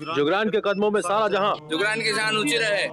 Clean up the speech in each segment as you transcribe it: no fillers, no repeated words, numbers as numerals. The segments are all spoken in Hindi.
जुगरान के कदमों में सारा जहां। जुगरान की शान ऊंची रहे।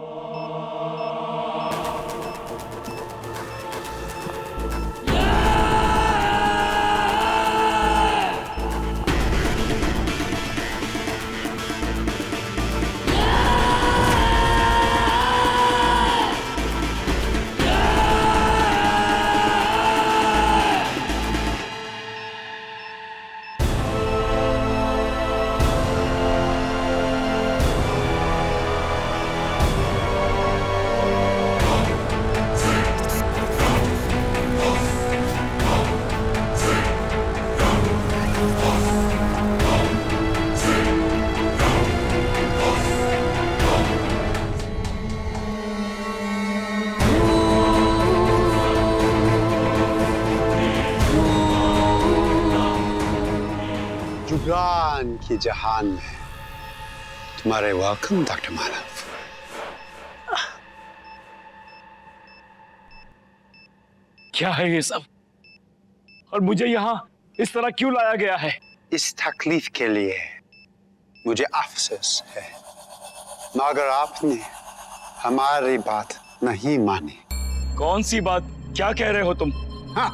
जुगरान की जहान में तुम्हारे वेलकम डॉक्टर मानव। क्या है ये सब और मुझे यहाँ इस तरह क्यों लाया गया है? इस तकलीफ के लिए मुझे अफसोस है, मगर आपने हमारी बात नहीं मानी। कौन सी बात? क्या कह रहे हो तुम? हाँ,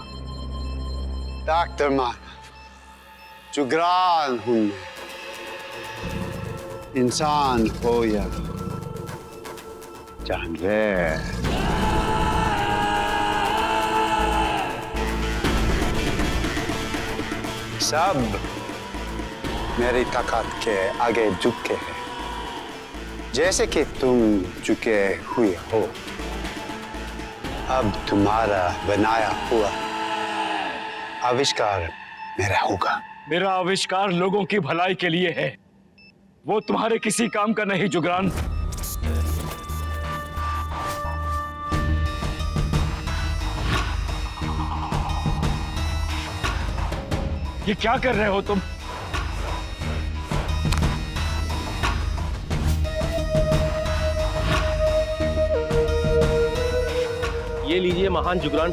डॉक्टर मानव, जुगरान हूं मैं, इंसान हो या जानवर। सब मेरी ताकत के आगे झुके हैं, जैसे कि तुम झुके हुए हो। अब तुम्हारा बनाया हुआ आविष्कार मेरा होगा। मेरा आविष्कार लोगों की भलाई के लिए है, वो तुम्हारे किसी काम का नहीं जुगरान। ये क्या कर रहे हो तुम? ये लीजिए महान जुगरान।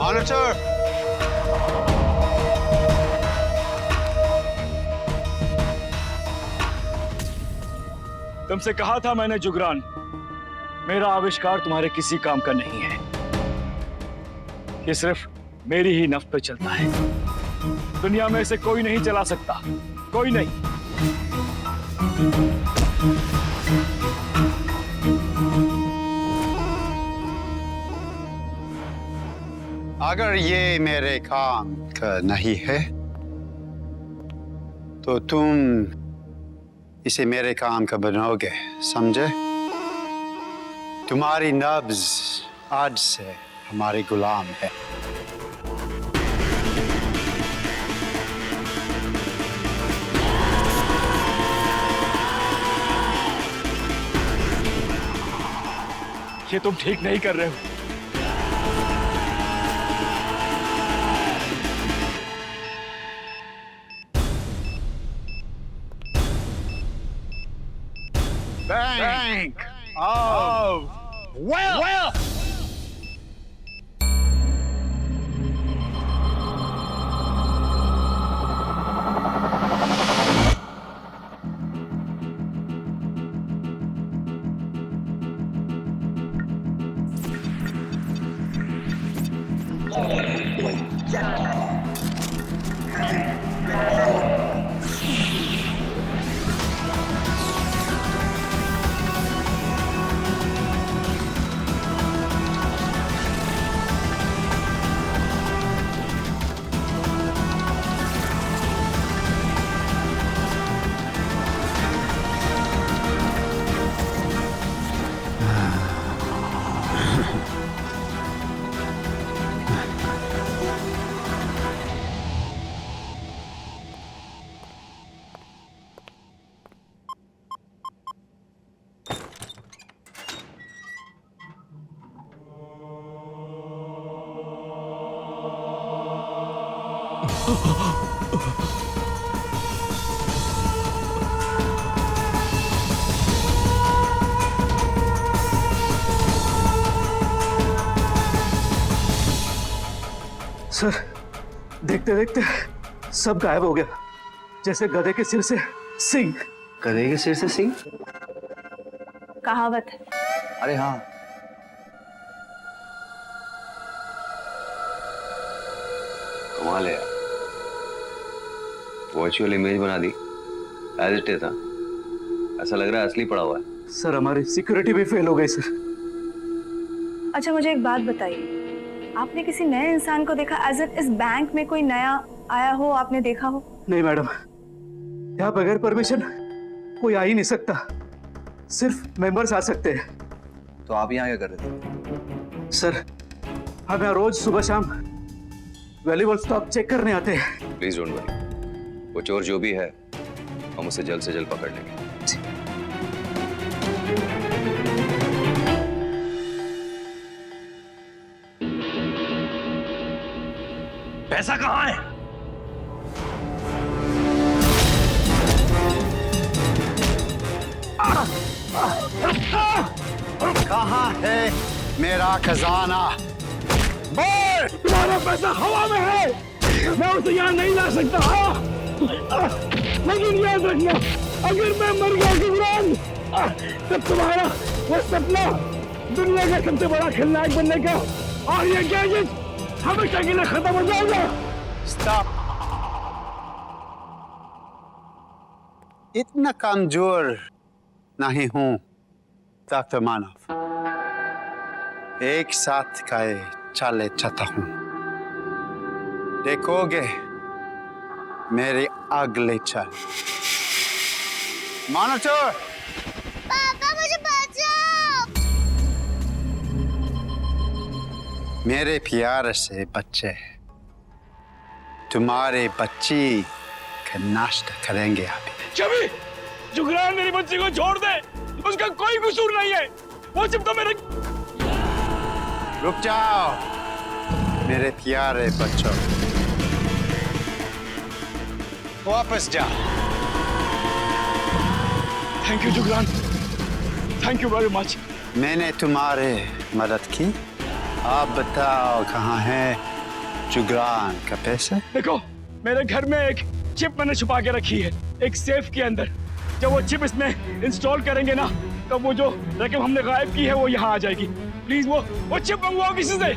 मॉनिटर, तुमसे कहा था मैंने जुगरान, मेरा आविष्कार तुम्हारे किसी काम का नहीं है। ये सिर्फ मेरी ही नफ्स पे चलता है। दुनिया में इसे कोई नहीं चला सकता, कोई नहीं। अगर ये मेरे काम का नहीं है तो तुम इसे मेरे काम का बनाओगे, समझे? तुम्हारी नब्ज आज से हमारी गुलाम है। ये तुम ठीक नहीं कर रहे हो। Bank! Oh! Well! सर, देखते देखते सब गायब हो गया, जैसे गधे के सिर से सिंह। गधे के सिर से सिंह? कहावत है। अरे हाँ। कमाल है यार, वर्चुअल इमेज बना दी एज इट इज। ऐसा लग रहा है असली पड़ा हुआ है। सर हमारी सिक्योरिटी भी फेल हो गई सर। अच्छा मुझे एक बात बताइए, आपने किसी नए इंसान को देखा? एज इस बैंक में कोई नया आया हो, आपने देखा हो? नहीं मैडम, यहाँ बगैर परमिशन कोई आ ही नहीं सकता, सिर्फ मेंबर्स आ सकते हैं। तो आप यहाँ क्या कर रहे थे? सर हम यहाँ रोज सुबह शाम वैल्यूएबल स्टॉक चेक करने आते हैं। प्लीज डोंट वरी, वो चोर जो भी है हम उसे जल्द से जल्द पकड़ लेंगे। पैसा कहाँ है? कहाँ है मेरा खजाना? बोल! तुम्हारा पैसा हवा में है, मैं उसे यहाँ नहीं ला सकता। लेकिन याद रखना, अगर मैं मर गया जुगरान, तब तुम्हारा वो सपना दुनिया का सबसे बड़ा खलनायक बनने का और ये गैजेट हमेशा के लिए खत्म हो जाएगा। स्टॉप! इतना कमजोर नहीं हूं डॉक्टर मानव। एक साथ का चले चाहता हूं, देखोगे मेरी अगले चल। मॉनिटर! पापा मुझे बचाओ। मेरे प्यार से बच्चे तुम्हारे बच्ची का नाश्ता करेंगे अभी। जबी, जुगरान मेरी बच्ची को छोड़ दे, उसका कोई कसूर नहीं है। वो सिर्फ तो मेरे। रुक जाओ मेरे प्यारे बच्चों, वापस जाओ। Thank you Jugran, thank you very much. मैंने तुम्हारे मदद की, आप बताओ कहाँ है जुगरान का पैसा? देखो, मेरे घर में एक चिप मैंने छुपा के रखी है, एक सेफ के अंदर। जब वो चिप इसमें इंस्टॉल करेंगे ना, तो वो जो रकम हमने गायब की है वो यहाँ आ जाएगी। प्लीज वो चिप मंगवाओ किसी से।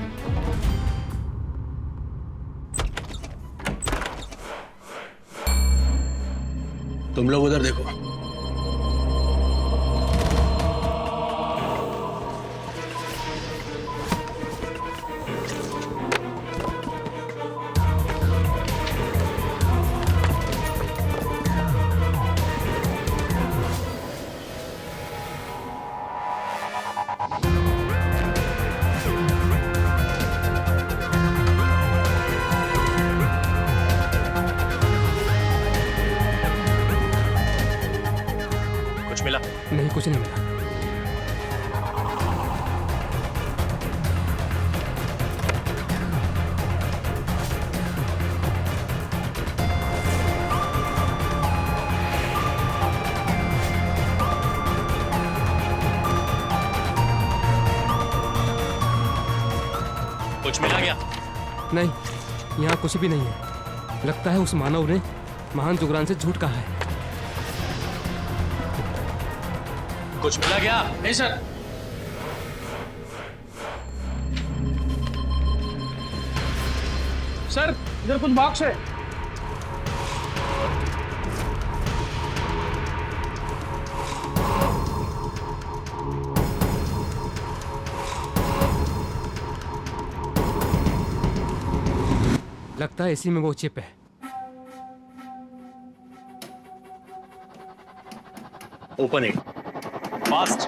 तुम लोग उधर देखो। कुछ मिला? नहीं, कुछ नहीं मिला। कुछ मिला क्या? नहीं, यहाँ कुछ भी नहीं है। लगता है उस मानव ने महान जुगरान से झूठ कहा है। कुछ मिला क्या? नहीं सर। सर इधर कुछ बॉक्स है। लगता है इसी में वो चिप है। Open it fast.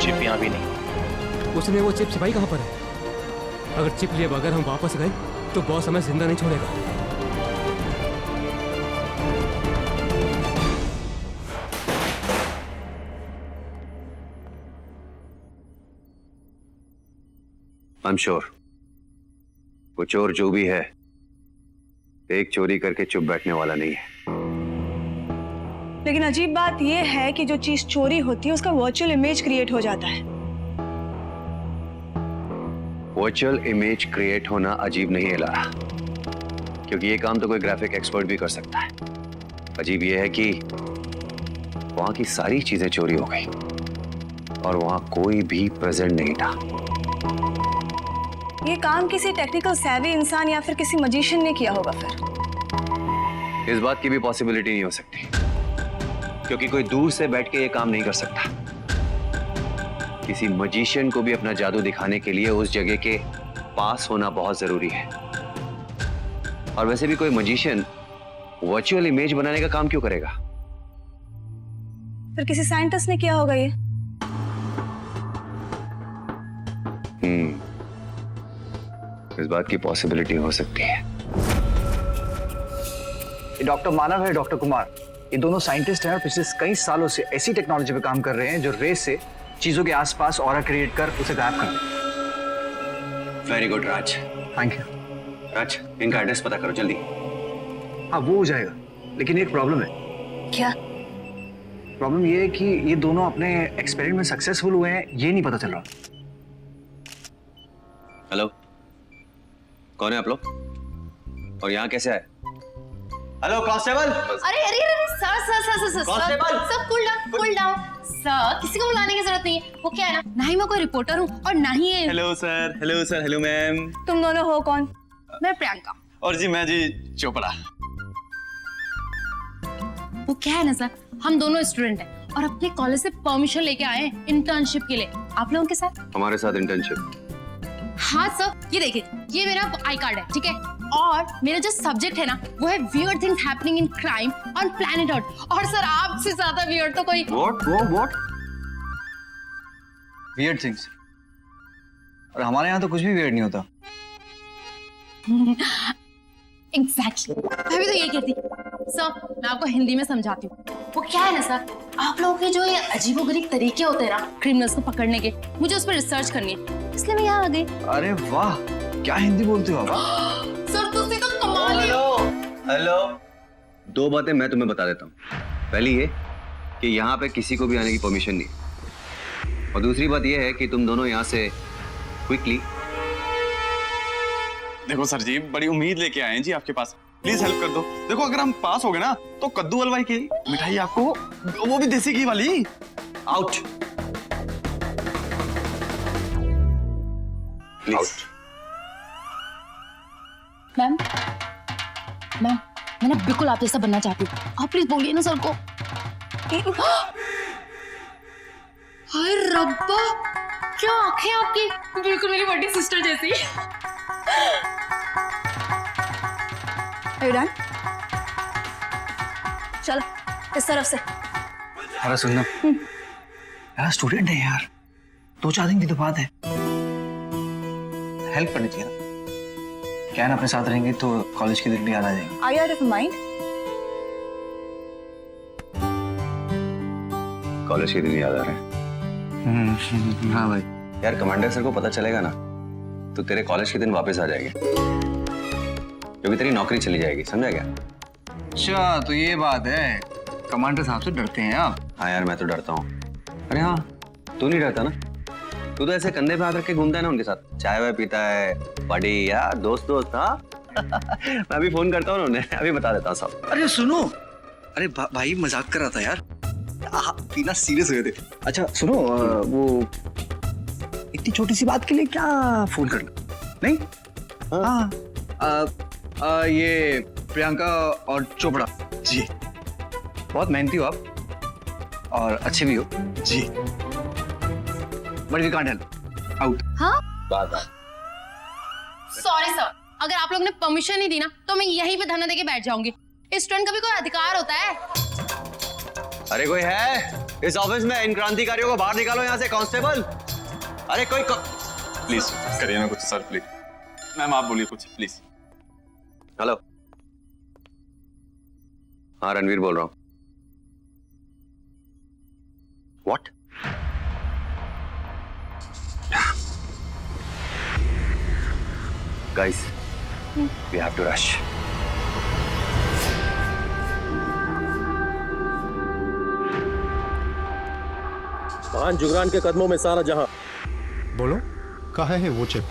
चिप यहाँ भी नहीं। उसने वो चिप छिपाई कहाँ पर है? अगर चिप लिए बगैर हम वापस गए तो बॉस हमें जिंदा नहीं छोड़ेगा। आई एम श्योर वो चोर जो भी है एक चोरी करके चुप बैठने वाला नहीं है। लेकिन अजीब बात यह है कि जो चीज चोरी होती है उसका वर्चुअल इमेज क्रिएट हो जाता है। वर्चुअल इमेज क्रिएट होना अजीब नहीं है लारा, क्योंकि ये काम तो कोई ग्राफिक एक्सपर्ट भी कर सकता है। अजीब ये है कि वहां की सारी चीजें चोरी हो गई और वहां कोई भी प्रेजेंट नहीं था। ये काम किसी टेक्निकल सैवी इंसान या फिर किसी मजिशियन ने किया होगा। फिर इस बात की भी पॉसिबिलिटी नहीं हो सकती, क्योंकि कोई दूर से बैठ के ये काम नहीं कर सकता। किसी मजिशियन को भी अपना जादू दिखाने के लिए उस जगह के पास होना बहुत जरूरी है। और वैसे भी कोई मजिशियन वर्चुअल इमेज बनाने का काम क्यों करेगा? फिर किसी साइंटिस्ट ने किया होगा ये। इस बात की पॉसिबिलिटी हो सकती है। ये डॉक्टर मानव है, डॉक्टर कुमार, ये दोनों साइंटिस्ट हैं और पिछले कई सालों से ऐसी टेक्नोलॉजी पे काम कर रहे हैं जो रेस से चीजों के आसपास ऑरा क्रिएट कर उसे गायब कर दे। Very good Raj. Thank you. Raj, इनका एड्रेस पता करो जल्दी। हाँ वो हो जाएगा, लेकिन एक प्रॉब्लम है। क्या प्रॉब्लम ये है कि ये दोनों अपने एक्सपेरिमेंट में सक्सेसफुल हुए हैं, ये नहीं पता चल रहा। हेलो, कौन है आप लोग और यहाँ कैसे आए? Hello constable. अरे अरे अरे sir sir sir sir constable. सब कूल डाउन सर, किसी को बुलाने की जरूरत नहीं है। वो क्या है ना ही मैं कोई रिपोर्टर हूँ और ना ही ये। Hello sir, hello ma'am. तुम दोनों हो कौन? मैं प्रियंका। और जी मैं जी चोपड़ा। वो क्या है ना सर, हम दोनों स्टूडेंट हैं और अपने कॉलेज से परमिशन लेके आए हैं इंटर्नशिप के लिए आप लोगों के साथ। हमारे साथ इंटर्नशिप? हाँ सर, ये देखिए, ये मेरा आई कार्ड है, ठीक है। और मेरा जो सब्जेक्ट है ना वो है weird things happening in crime on planet earth. और सर आपसे ज्यादा वियर्ड तो कोई। What? Weird things। और हमारे यहाँ तो कुछ भी weird नहीं होता। एग्जैक्टली, मैं भी तो यही कहती। सर मैं आपको हिंदी में समझाती हूँ। वो क्या है ना सर, आप लोगों के जो ये अजीबोगरीब तरीके होते हैं ना क्रिमिनल्स को पकड़ने के, मुझे उस पर रिसर्च करनी है, इसलिए मैं यहाँ आ गई। अरे वाह, क्या हिंदी बोलते हो आप? सर तुझसे तो कमाल ही। हेलो, दो बातें मैं तुम्हें बता देता हूँ। पहली ये कि यहाँ पे किसी को भी आने की परमिशन नहीं, और दूसरी बात ये है कि तुम दोनों यहाँ से क्विकली। देखो सर जी, बड़ी उम्मीद लेके आए हैं जी आपके पास, प्लीज हेल्प कर दो। देखो अगर हम पास हो गए ना तो कद्दू हलवाई की मिठाई आपको, वो भी देसी घी वाली। Out please. मैम मैं ना बिल्कुल आप जैसा बनना चाहती हूँ, आप प्लीज बोलिए ना सर को। हाय रब्बा, क्या आंखें आपकी, बिल्कुल मेरी बड़ी सिस्टर जैसी। चलो इस तरफ से। अरे सुनना यार, स्टूडेंट है यार, 2-4 दिन की तो बात है, हेल्प करनी चाहिए ना। क्या है ना, अपने साथ रहेंगे तो कॉलेज के दिन भी याद आ जाएंगे। Are you out of mind? College के दिन याद आ रहे हैं? हाँ भाई। यार कमांडर सर को पता चलेगा ना तो तेरे कॉलेज के दिन वापस आ जाएंगे, क्योंकि तेरी नौकरी चली जाएगी, समझा क्या? अच्छा तो ये बात है, कमांडर साहब से डरते हैं आप? हाँ यार मैं तो डरता हूँ। अरे हाँ, तू नहीं डरता ना? तू तो ऐसे कंधे पे हाथ रख के घूमता है ना उनके साथ, चाय वाय पीता है, बड़ी यार दोस्त। हाँ मैं अभी फोन करता हूँ उन्हें, अभी बता देता हूँ सब। अरे सुनो, अरे भाई मजाक कर रहा था यार, बिना सीरियस हो गए थे। अच्छा सुनो, वो इतनी छोटी सी बात के लिए क्या फोन करना? नहीं हाँ, ये प्रियंका और चोपड़ा जी, बहुत मेहनती हो आप और अच्छे भी हो जी, but we can't help, out. हाँ बात सॉरी सर, अगर आप लोग ने परमिशन नहीं दी ना तो मैं यहीं पे धरना देके बैठ जाऊंगी। इस स्टूडेंट का भी कोई अधिकार होता है। अरे कोई है इस ऑफिस में? इन क्रांतिकारियों को बाहर निकालो यहाँ से, कांस्टेबल। अरे कोई प्लीज करिए ना कुछ सर, प्लीज। मैम आप बोलिए कुछ प्लीज। हेलो, हाँ रणवीर बोल रहा हूँ। What? Guys, we have to rush. Mahan Jugran के कदमों में सारा जहां। बोलो, कहाँ है वो चिप?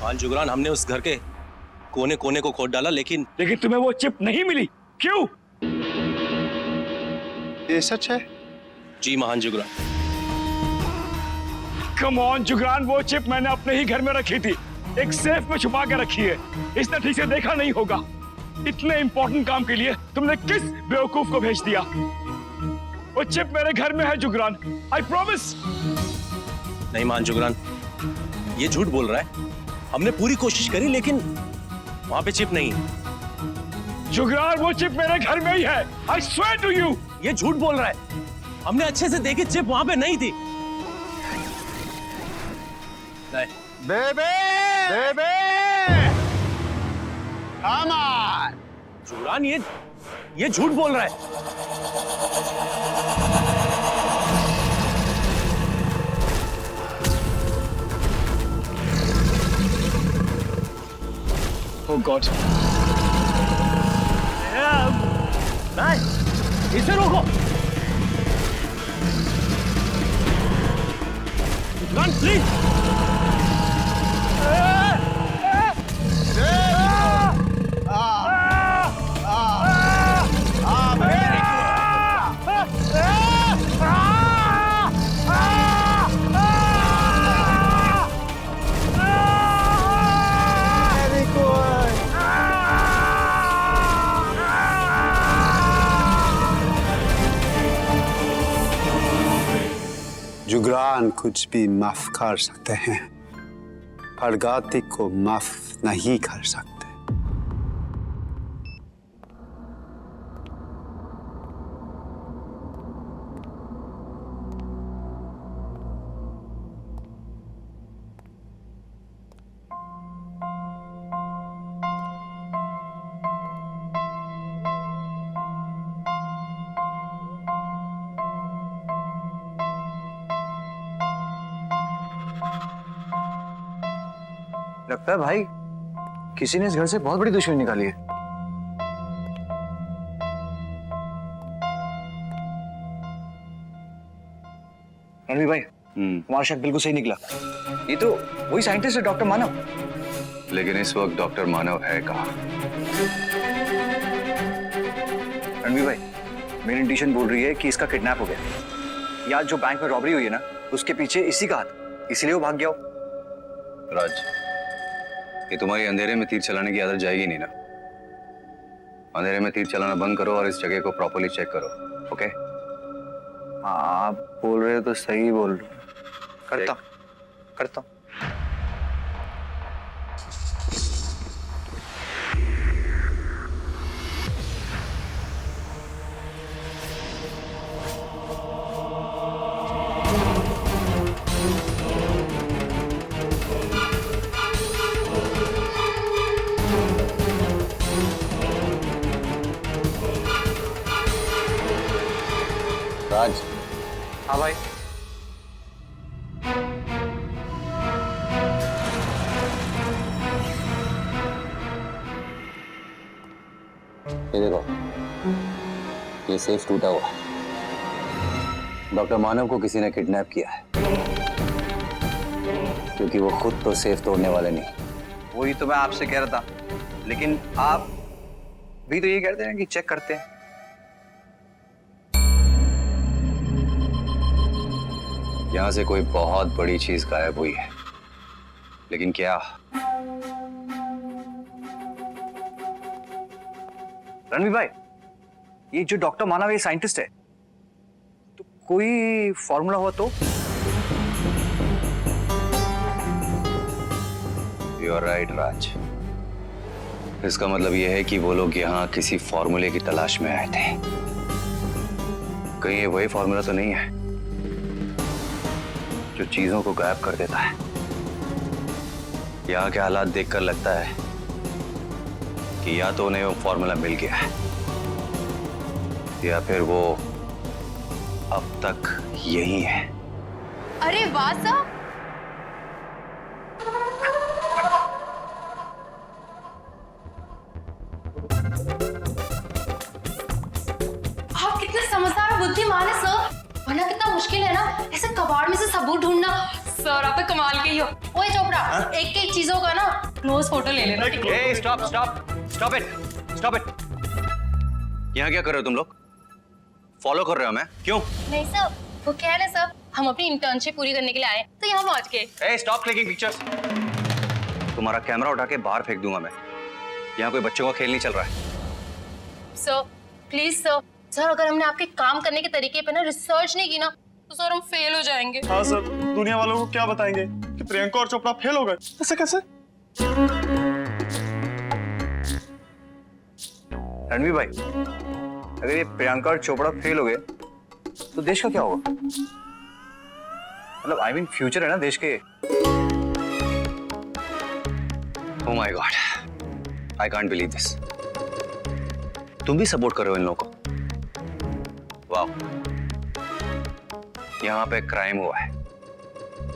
महान जुगरान, हमने उस घर के कोने कोने को खोद डाला, लेकिन तुम्हें वो चिप नहीं मिली, क्यों? ये सच है? जी महान जुगरान। कम ऑन जुगरान, वो चिप मैंने अपने ही घर में रखी थी, एक सेफ में छुपा के रखी है। इसने ठीक से देखा नहीं होगा। इतने इंपॉर्टेंट काम के लिए तुमने किस बेवकूफ को भेज दिया? वो चिप मेरे घर में है जुगरान, आई प्रॉमिस। नहीं महान जुगरान, ये झूठ बोल रहा है। हमने पूरी कोशिश करी, लेकिन वहां पे चिप नहीं है। जुगरान, वो चिप मेरे घर में ही है, आई स्वेयर टू यू। ये झूठ बोल रहा है। हमने अच्छे से देखी, चिप वहां पे नहीं थी। नहीं। बेबे, बेबे, come on! जुगरान, ये झूठ बोल रहा है। Oh God! नहीं, इसे रोको। जुगरान, प्लीज। जुगरान कुछ भी माफ कर सकते हैं, पर गलती को माफ नहीं कर सकते। लगता है भाई किसी ने इस घर से बहुत बड़ी दुश्मनी निकाली है। रणवीर भाई, तुम्हारा शक बिल्कुल सही निकला। ये तो वही साइंटिस्ट है, डॉक्टर मानव। लेकिन इस वक्त डॉक्टर मानव है कहाँ? रणवीर भाई, मेरी इंट्यूशन बोल रही है कि इसका किडनैप हो गया, या जो बैंक में रॉबरी हुई है ना, उसके पीछे इसी का हाथ, इसीलिए वो भाग गया हो। राज, ये तुम्हारी अंधेरे में तीर चलाने की आदत जाएगी नहीं ना। अंधेरे में तीर चलाना बंद करो और इस जगह को प्रॉपर्ली चेक करो, ओके? आप बोल रहे हो तो सही बोल रहे हो। करता हूं। राज। हाँ भाई। ये देखो, ये सेफ टूटा हुआ है। डॉक्टर मानव को किसी ने किडनैप किया है, क्योंकि वो खुद तो सेफ तोड़ने वाले नहीं। वही तो मैं आपसे कह रहा था, लेकिन आप भी तो ये कहते हैं कि चेक करते हैं। यहां से कोई बहुत बड़ी चीज गायब हुई है, लेकिन क्या? रणवीर भाई, ये जो डॉक्टर मानव ये साइंटिस्ट है, तो कोई फॉर्मूला हुआ तो? यू आर राइट राज। इसका मतलब यह है कि वो लोग यहाँ किसी फॉर्मूले की तलाश में आए थे। कहीं ये वही फॉर्मूला तो नहीं है जो चीजों को गायब कर देता है? यहाँ के हालात देखकर लगता है कि या तो उन्हें वो फॉर्मूला मिल गया है, या फिर वो अब तक यही है। अरे वाह साहब, बुद्धिमान है सर, वरना कितना मुश्किल है ना ऐसे कबाड़ में से सबूत ढूंढना। सर आप तो कमाल के ही हो। ओए चोपड़ा, एक एक चीजों का ना क्लोज फोटो ले लेना। ए, stop stop stop it, stop it. यहाँ क्या कर रहे हो तुम लोग? फॉलो कर रहे हो मैं? क्यों? नहीं सर, वो क्या है ना सर, हम अपनी इंटर्नशिप पूरी करने के लिए आए तो यहाँ पहुँच गए। ए, स्टॉप क्लिकिंग पिक्चर्स। तुम्हारा कैमरा उठा के बाहर फेंक दूंगा मैं। यहाँ कोई बच्चों का खेल नहीं चल रहा है। सर प्लीज सर, सर अगर हमने आपके काम करने के तरीके पे ना रिसर्च नहीं की ना तो सर हम फेल हो जाएंगे। हाँ सर, दुनिया वालों को क्या बताएंगे कि प्रियंका और चोपड़ा फेल हो गए? ऐसे कैसे? रणवीर भाई, अगर ये प्रियंका और चोपड़ा फेल हो गए तो देश का क्या होगा? मतलब आई मीन फ्यूचर है ना देश के। Oh my God, I can't believe this. तुम भी सपोर्ट कर रहे हो इन लोगों को? वाह, यहाँ पे क्राइम हुआ है,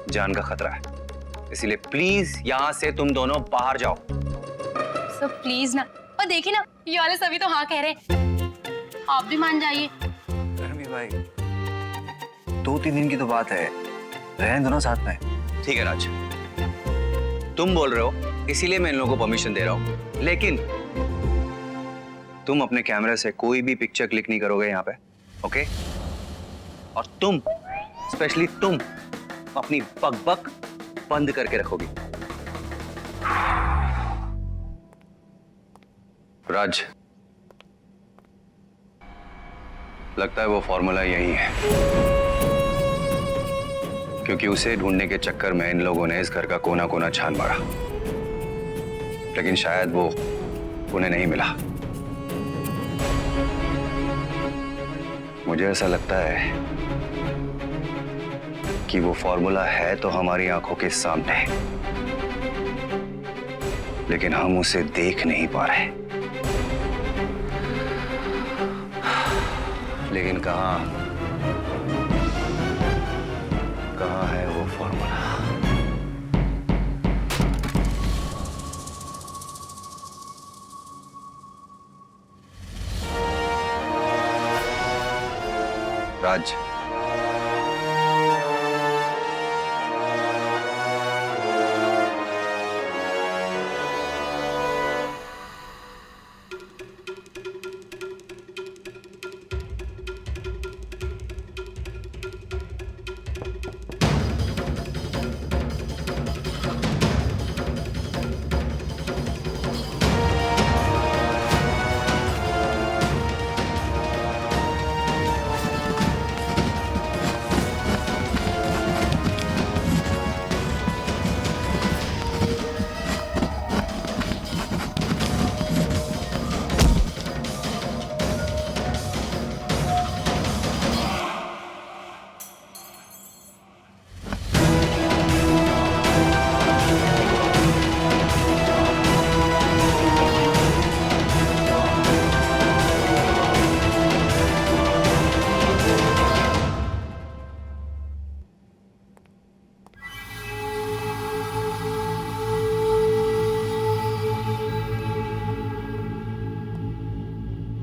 जान का खतरा है, इसीलिए प्लीज यहाँ से तुम दोनों बाहर जाओ। सर प्लीज ना, और देखिए ना ये वाले सभी तो हाँ कह रहे हैं, आप भी मान जाइए। रणवीर भाई, 2-3 दिन की तो बात है, रहने दो ना साथ में। ठीक है राज, तुम बोल रहे हो इसीलिए मैं इन लोगों को परमिशन दे रहा हूं, लेकिन तुम अपने कैमरे से कोई भी पिक्चर क्लिक नहीं करोगे यहाँ पे, ओके? और तुम, स्पेशली तुम, अपनी बकबक बंद करके रखोगी। राज, लगता है वो फॉर्मूला यही है, क्योंकि उसे ढूंढने के चक्कर में इन लोगों ने इस घर का कोना कोना छान मारा, लेकिन शायद वो उन्हें नहीं मिला। मुझे ऐसा लगता है कि वो फॉर्मूला है तो हमारी आंखों के सामने, लेकिन हम उसे देख नहीं पा रहे। लेकिन कहां है वो फॉर्मूला? राज,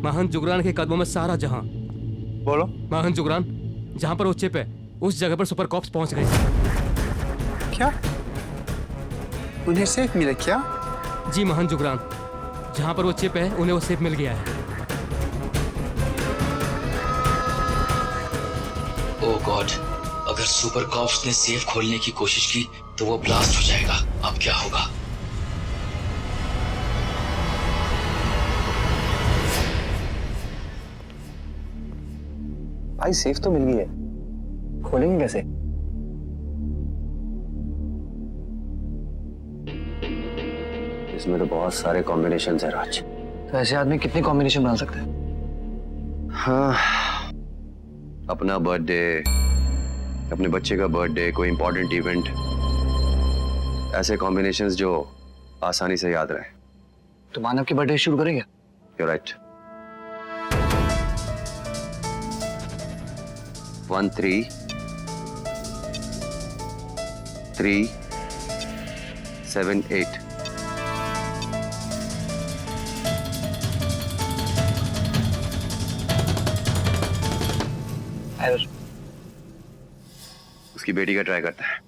महान जुगरान के कदमों में सारा जहां। बोलो। महान जुगरान, जहां पर वो चिप है उस जगह पर सुपर कॉप्स पहुंच गए। क्या? उन्हें सेफ मिला क्या? जी महान जुगरान, जहां पर वो चिप है उन्हें वो सेफ मिल गया है। ओह गॉड, अगर सुपर कॉप्स ने सेफ खोलने की कोशिश की तो वो ब्लास्ट हो जाएगा। अब क्या होगा? भाई सेफ तो मिल गई है, खोलेंगे कैसे? इसमें तो बहुत सारे कॉम्बिनेशंस हैं राज। तो ऐसे आदमी कितने कॉम्बिनेशन बना सकते हैं? हाँ, अपना बर्थडे, अपने बच्चे का बर्थडे, कोई इंपॉर्टेंट इवेंट, ऐसे कॉम्बिनेशंस जो आसानी से याद रहे। तो मानव की बर्थडे शुरू करेंगे? You're right. 1 3 3 7 8 1 हैदर। उसकी बेटी का ट्राई करता है।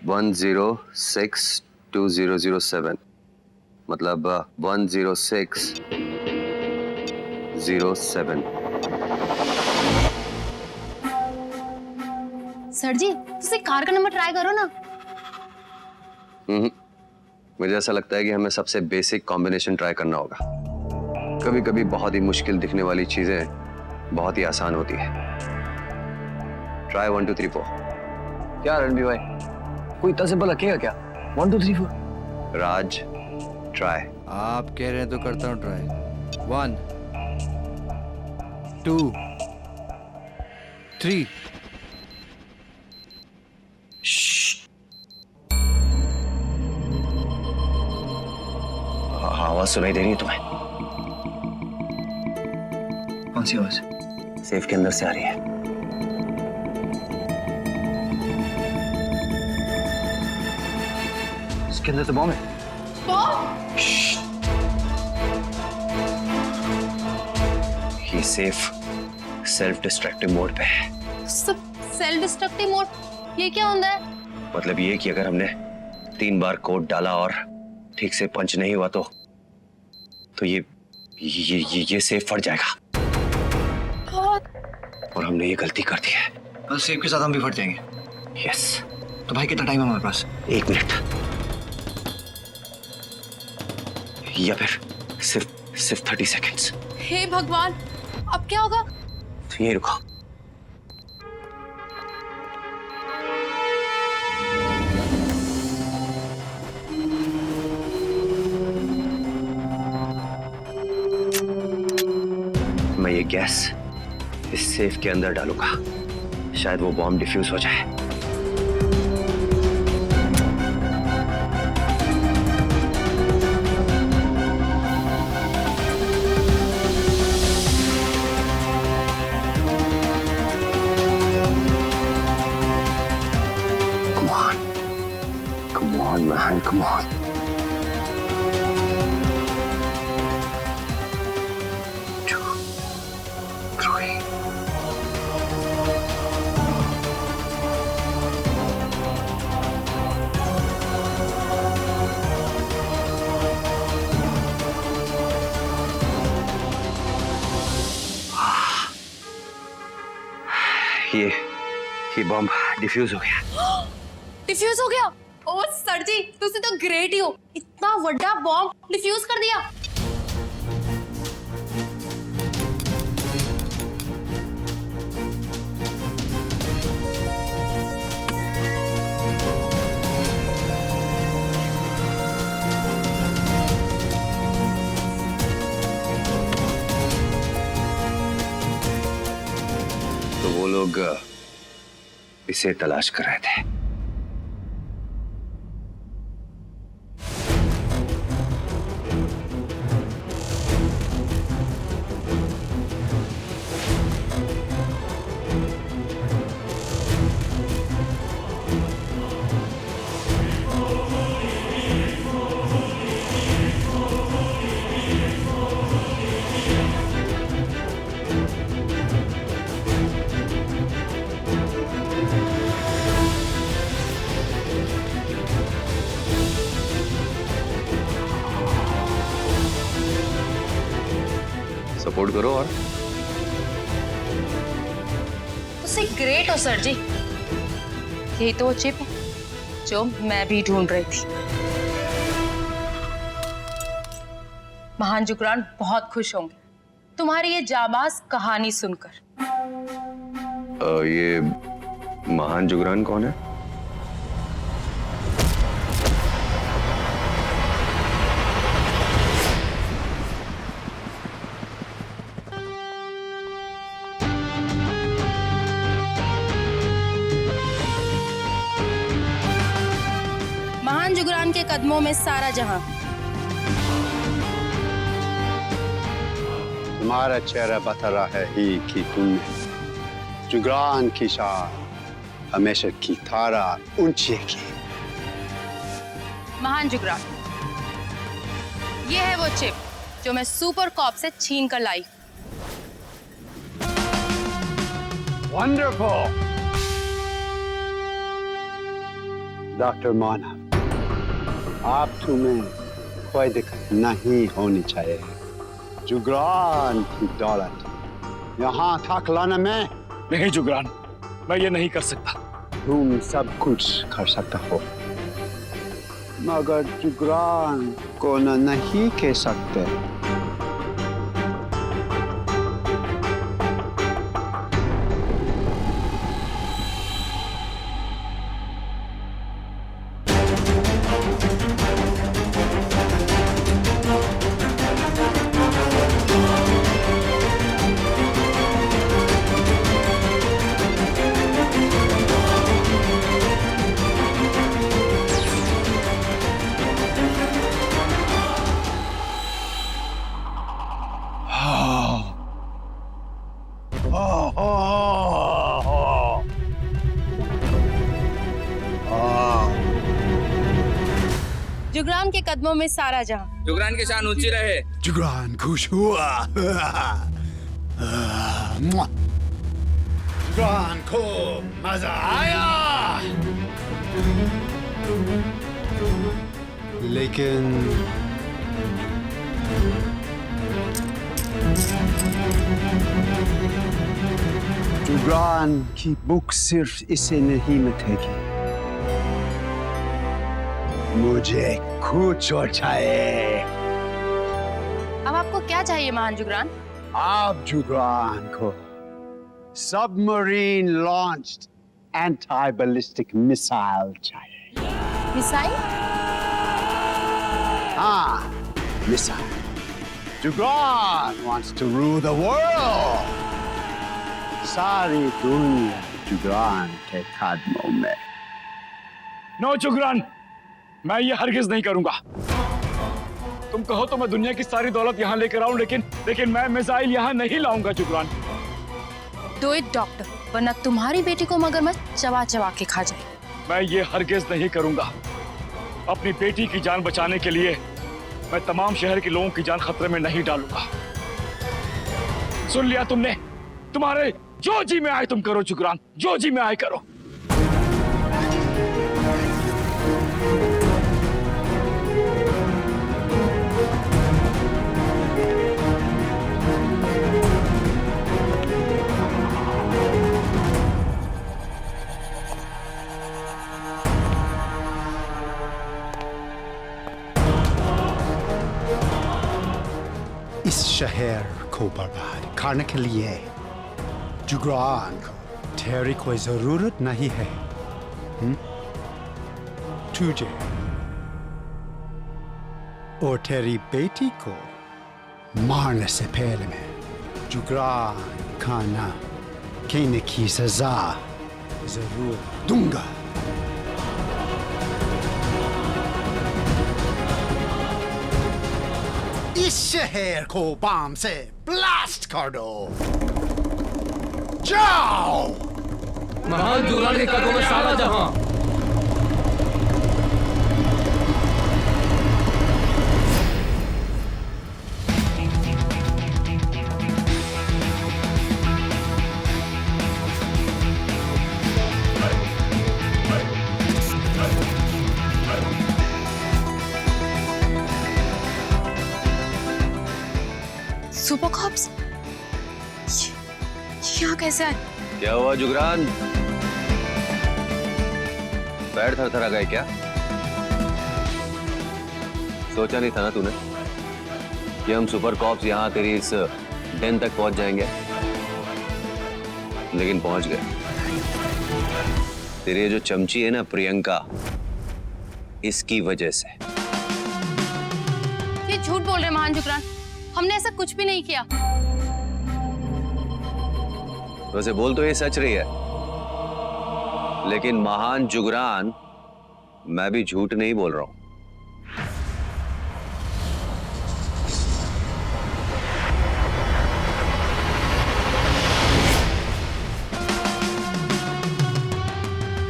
1062007 मतलब 10607। सर जी तुसी कार का नंबर ट्राई करो ना। मुझे ऐसा लगता है कि हमें सबसे बेसिक कॉम्बिनेशन ट्राई करना होगा। कभी कभी बहुत ही मुश्किल दिखने वाली चीजें बहुत ही आसान होती है। ट्राई 1 2 3 4। क्या रणबीर भाई, कोई इतना सिंपल रखेगा क्या? 1 2 3 4। राज ट्राई। आप कह रहे हैं तो करता हूँ ट्राई। 1 2 3। आवाज सुनाई दे रही है तुम्हें? कौन सी आवाज? सेफ के अंदर से आ रही है। इसके अंदर तो बॉम्ब है। ये सेफ सेल्फ डिस्ट्रक्टिव मोड पे है। सेल्फ डिस्ट्रक्टिव मोड ये क्या होता है? मतलब ये कि अगर हमने 3 बार कोड डाला और ठीक से पंच नहीं हुआ तो ये सेफ फट जाएगा। और हमने ये गलती कर दी है। कल सेफ के साथ हम भी फट जाएंगे। यस। तो भाई कितना टाइम है हमारे पास? 1 मिनट या फिर सिर्फ 30 सेकेंड्स। हे भगवान, अब क्या होगा? तो ये रुको। मैं ये गैस इस सेफ के अंदर डालूंगा, शायद वो बॉम्ब डिफ्यूज हो जाए। Come on, man, come on. ये बॉम्ब डिफ्यूज हो गया। डिफ्यूज हो गया? ओ सर जी तुसी तो ग्रेट ही हो, इतना बड़ा बॉम्ब डिफ्यूज कर दिया। तो वो लोग इसे तलाश कर रहे थे। सपोर्ट करो और तुसी ग्रेट हो सर जी। यही तो वो चिप है जो मैं भी ढूंढ रही थी। महान जुगरान बहुत खुश होंगे तुम्हारी ये जाबाज कहानी सुनकर। ये महान जुगरान कौन है? महान जुगरान के कदमों में सारा जहां। तुम्हारा चेहरा बता रहा है ही कि तुम जुगरान की शान हमेशा की तारा ऊंची की। महान जुगरान, ये है वो चिप जो मैं सुपर कॉप से छीन कर लाई। Wonderful. डॉक्टर माना, आप तुम्हें कोई दिक्कत नहीं होनी चाहिए। जुगरान की दौलत यहाँ तक लाने में नहीं जुगरान, मैं ये नहीं कर सकता। तुम सब कुछ कर सकता हो, मगर जुगरान को नहीं कह सकते। जुगरान के कदमों में सारा जहां। जुगरान की शान ऊंची रहे। जुगरान खुश हुआ। जुगरान को मजा आया। लेकिन जुगरान की भूख सिर्फ इसे नहीं मिटेगी, मुझे कुछ और चाहिए। अब आपको क्या चाहिए महान जुगरान? आप जुगरान को submarine launched anti ballistic missile चाहिए। मिसाइल? हाँ, missile. Jugran wants to rule the world. सारी दुनिया जुगरान के कदमों में। नो जुगरान, मैं ये हरगिज नहीं करूंगा। तुम कहो तो मैं दुनिया की सारी दौलत यहाँ लेकर आऊं, लेकिन मैं मिसाइल यहाँ नहीं लाऊंगा जुगरान। डू इट डॉक्टर, वरना तुम्हारी बेटी को मगरमच्छ चबा चबा के खा जाए। मैं ये हरगिज नहीं करूंगा। अपनी बेटी की जान बचाने के लिए मैं तमाम शहर के लोगों की जान खतरे में नहीं डालूंगा। सुन लिया तुमने? तुम्हारे जो जी में आए तुम करो जुगरान, जो जी में आए करो। इस शहर को बर्बाद करने के लिए जुगरान को तेरी कोई जरूरत नहीं है। तुझे और तेरी बेटी को मारने से पहले मैं जुगरान खाना कहने की सजा जरूर दूंगा। इस शहर को बम से ब्लास्ट कर दो। जाओ। महान जुगरान के कदमों में सारा जहां। सुपर कॉप्स यहाँ कैसे आए? क्या हुआ जुगरान? पैर थरथरा गए क्या? सोचा नहीं था ना तूने कि हम सुपर कॉप्स यहाँ तेरी इस डेन तक पहुंच जाएंगे, लेकिन पहुंच गए। तेरी ये जो चमची है ना प्रियंका, इसकी वजह से। ये झूठ बोल रहे महान जुगरान, हमने ऐसा कुछ भी नहीं किया। वैसे बोल तो ये सच रही है, लेकिन महान जुगरान, मैं भी झूठ नहीं बोल रहा हूं।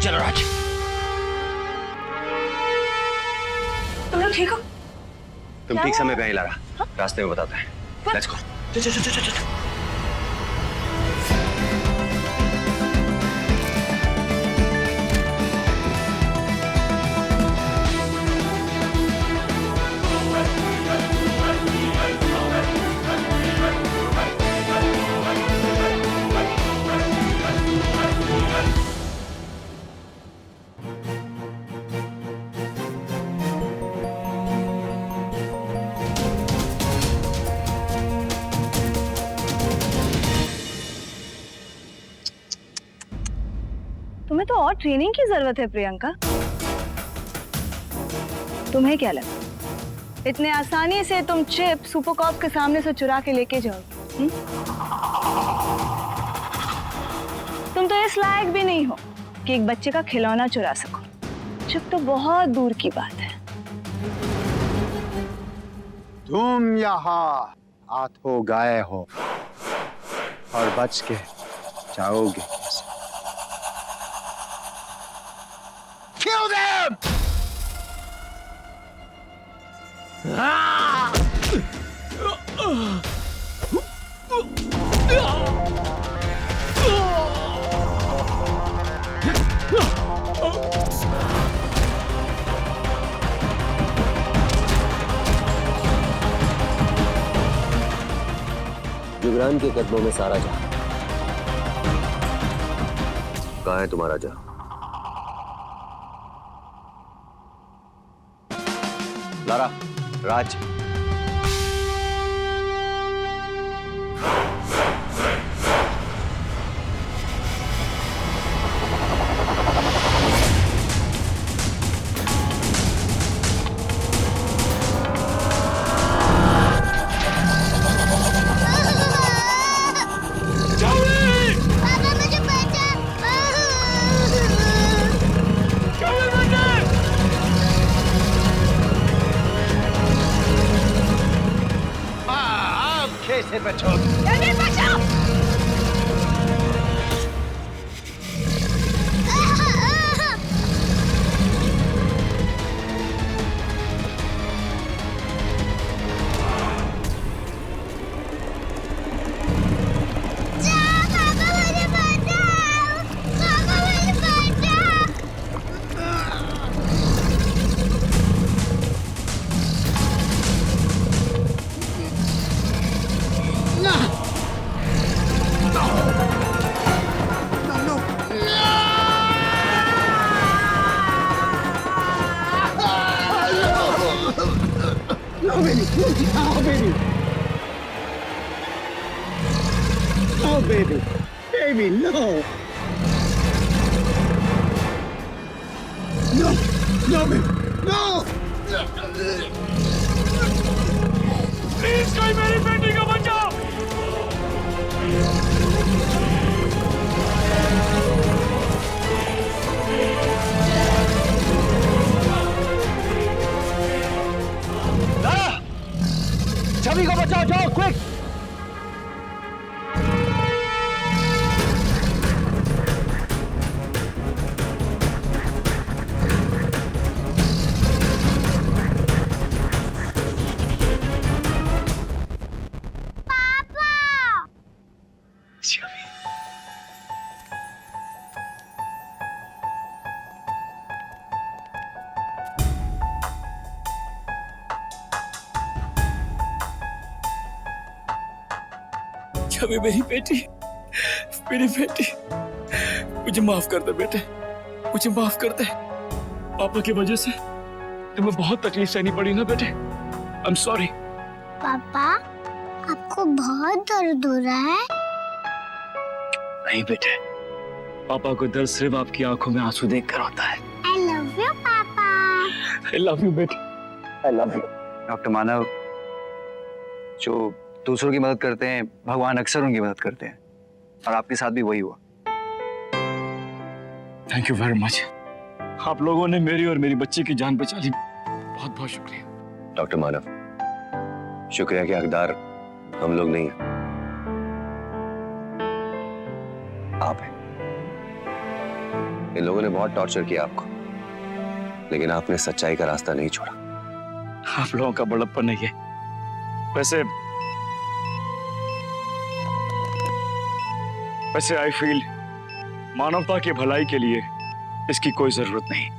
चलो राज। तुम लोग ठीक हो? तुम ठीक समय पे आई लारा, रास्ते में बताते हैं। Let's go. चल चल चल चल चल। तुम्हें तो और ट्रेनिंग की जरूरत है प्रियंका। तुम्हें क्या लगा इतने आसानी से तुम चिप सुपर कॉप के सामने से चुरा के लेके जाओगे? तुम तो इस लायक भी नहीं हो कि एक बच्चे का खिलौना चुरा सको। चिप तो बहुत दूर की बात है। तुम यहाँ हाथों गए हो और बच के जाओगे कैसे? Kill them! जुगरान के कदमों में सारा जहां। कहाँ है तुम्हारा जहां? लारा, राज, कैसे बचोगे? No, baby. No, baby. No, baby. Baby, no. No. No, baby. No. Please कोई मेरी बेटी को बचाओ। छवि को बचाओ, जाओ क्विक। छवि मेरी बेटी, मुझे माफ कर दे बेटे, मुझे माफ कर दे। पापा की वजह से तुम्हें बहुत तकलीफ सहनी पड़ी ना बेटे। I am sorry. पापा, आपको बहुत दर्द हो रहा है? नहीं बेटे, पापा को दर्द सिर्फ आपकी आंखों में आंसू देखकर होता है। I love you, पापा। I love you बेटे। I love you। डॉक्टर मानव, जो दूसरों की मदद करते हैं, भगवान अक्सर उनकी मदद करते हैं, और आपके साथ भी वही हुआ। Thank you very much. आप लोगों ने मेरी और मेरी बच्ची की जान बचा ली। बहुत बहुत शुक्रिया। डॉक्टर मानव, शुक्रिया के हकदार हम लोग नहीं हैं, आप हैं। इन लोगों ने बहुत टॉर्चर किया आपको, लेकिन आपने सच्चाई का रास्ता नहीं छोड़ा। आप लोगों का बड़प्पन नहीं है। वैसे आई फील मानवता की भलाई के लिए इसकी कोई जरूरत नहीं।